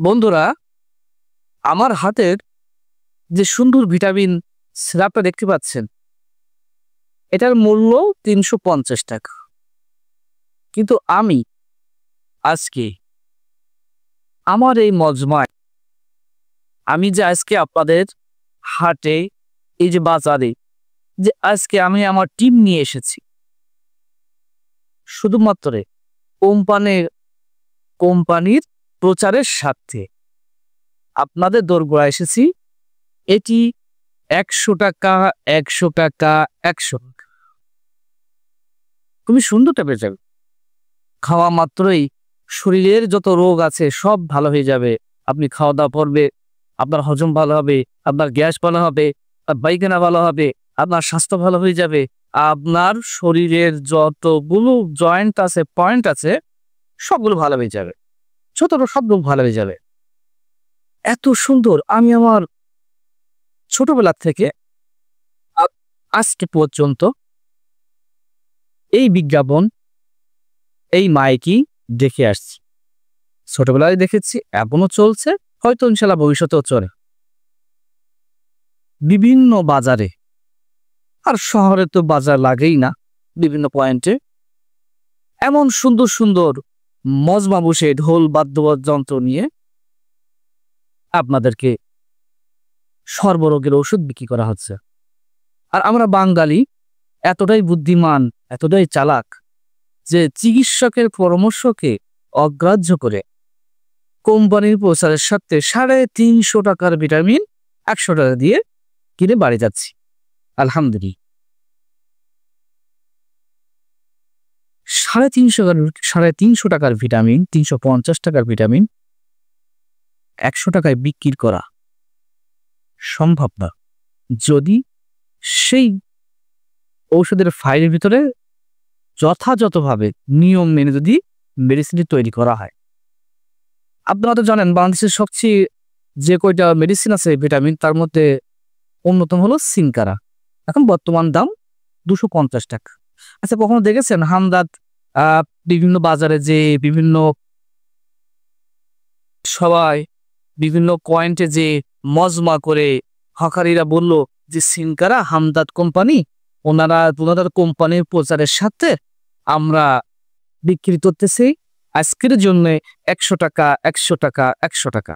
বন্ধুরা, আমার হাতের যে সুন্দর ভিটামিন সিরাপটা দেখতে পাচ্ছেন, এটার মূল্য ৩৫০ টাকা। কিন্তু আমি আজকে আমার এই মজমায় আমি যে আজকে আপনাদের হাটে, এই যে বাজারে যে আজকে আমি আমার টিম নিয়ে এসেছি, শুধুমাত্র কোম্পানির প্রচারের স্বার্থে আপনাদের দোরগোড়ায় এসেছি। এটি ১০০ টাকা, ১০০ টাকা, ১০০ টাকা। তুমি সুন্দরটা পেয়ে যাবে। খাওয়া মাত্রই শরীরের যত রোগ আছে সব ভালো হয়ে যাবে। আপনি খাওয়া দাওয়া করবে, আপনার হজম ভালো হবে, আপনার গ্যাস ভালো হবে, পায়খানা ভালো হবে, আপনার স্বাস্থ্য ভালো হয়ে যাবে। আপনার শরীরের যতগুলো জয়েন্ট আছে, পয়েন্ট আছে, সবগুলো ভালো হয়ে যাবে। ছোট সবগুলো ভালো হয়ে যাবে। এত সুন্দর। আমি আমার ছোটবেলা থেকে আজকে পর্যন্ত এই বিজ্ঞাপন, এই মাইকি দেখে আসছি। ছোটবেলায় দেখেছি, এখনো চলছে, হয়তো ইনশাল্লাহ ভবিষ্যতেও চলে। বিভিন্ন বাজারে, আর শহরে তো বাজার লাগেই না, বিভিন্ন পয়েন্টে এমন সুন্দর সুন্দর মজমা বসে ঢোল বাদ্যযন্ত্র নিয়ে আপনাদেরকে সর্বরোগের ওষুধ বিক্রি করা হচ্ছে। আর আমরা বাঙালি এতটাই বুদ্ধিমান, এতটাই চালাক যে চিকিৎসকের পরামর্শকে অগ্রাহ্য করে কোম্পানির প্রচারের সাথে ৩৫০ টাকার ভিটামিন ১০০ টাকা দিয়ে কিনে বাড়ি যাচ্ছি। আলহামদুলিল্লাহ। ৩৫০ টাকার ভিটামিন, ৩৫০ টাকার ভিটামিন ১০০ টাকায় বিক্রি করা সম্ভব না, যদি সেই ঔষধের ফাইলের ভিতরে যথাযথভাবে নিয়ম মেনে যদি মেডিসিনটি তৈরি করা হয়। আপনারা তো জানেন, বাংলাদেশের সবচেয়ে যে কয়টা মেডিসিন আছে ভিটামিন, তার মধ্যে অন্যতম হলো সিনকারা। এখন বর্তমান দাম ২৫০ টাকা। আচ্ছা, কখনো দেখেছেন হামদাদ বিভিন্ন বাজারে যে বিভিন্ন সবাই বিভিন্ন পয়েন্টে যে মজমা করে হকারিরা বলল যে সিনকারা হামদাদ কোম্পানি, ওনাদের কোম্পানির প্রচারের সাথে আমরা বিক্রি করতেছি আজকের জন্য ১০০ টাকা, ১০০ টাকা, ১০০ টাকা।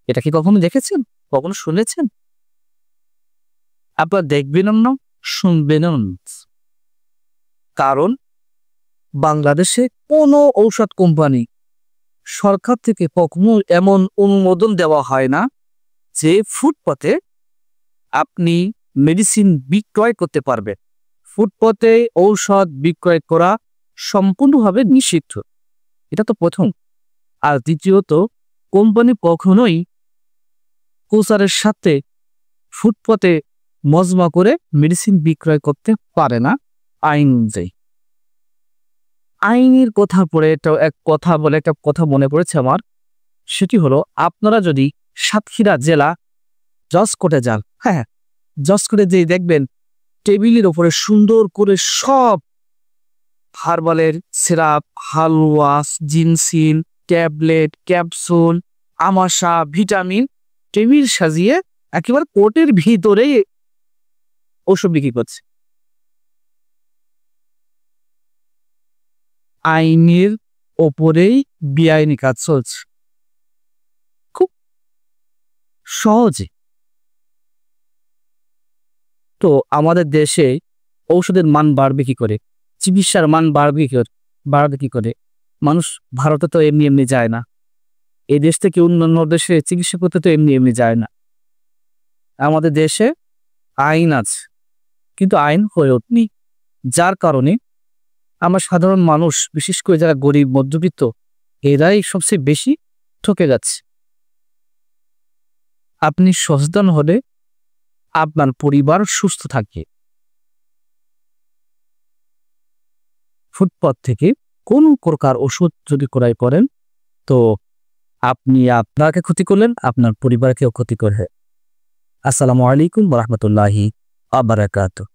এটা কি কখনো দেখেছেন, কখনো শুনেছেন? আপনারা দেখবেন না, শুনবেন না। কারণ বাংলাদেশে কোনো ঔষধ কোম্পানি সরকার থেকে কখনো এমন অনুমোদন দেওয়া হয় না যে ফুটপাতে আপনি মেডিসিন বিক্রয় করতে পারবেন। ফুটপাতে ঔষধ বিক্রয় করা সম্পূর্ণভাবে নিষিদ্ধ। এটা তো প্রথম। আর দ্বিতীয়ত, কোম্পানি কখনোই প্রচারের সাথে ফুটপাতে মজমা করে মেডিসিন বিক্রয় করতে পারে না আইন অনুযায়ী। আইনের কথা পড়ে একটা কথা মনে পড়েছে আমার। সেটি হলো, আপনারা যদি সাতক্ষীরা জেলা জজকোর্টে যান, হ্যাঁ, জজকোর্টে যেই দেখবেন টেবিলের ওপরে সুন্দর করে সব হার্বালের সিরাপ, হালুয়া, জিনসিন, ট্যাবলেট, ক্যাপসুল, আমাশা, ভিটামিন টেবিল সাজিয়ে একেবারে কোর্টের ভিতরেই ওষুধ বিক্রি করছে। আইনের ওপরেই বেআইনি কাজ চলছে, খুব সহজে। তো আমাদের দেশে ঔষধের মান বাড়বে কি করে, চিকিৎসার মান বাড়বে কি করে? মানুষ ভারতে তো এমনি এমনি যায় না, এই দেশ থেকে অন্যান্য দেশে চিকিৎসা করতে তো এমনি এমনি যায় না। আমাদের দেশে আইন আছে, কিন্তু আইন হয়ে ওঠেনি, যার কারণে আমরা সাধারণ মানুষ, বিশেষ করে যারা গরিব মধ্যবিত্ত, এরাই সবচেয়ে বেশি ঠকে যাচ্ছে। আপনি সচেতন হলে আপনার পরিবার সুস্থ থাকে। ফুটপাত থেকে কোন প্রকার ওষুধ যদি ক্রয় করেন, তো আপনি আপনাকে ক্ষতি করলেন, আপনার পরিবারকেও ক্ষতি করবে। আসসালামু আলাইকুম ওয়া রাহমাতুল্লাহি ওয়া বারাকাতুহু।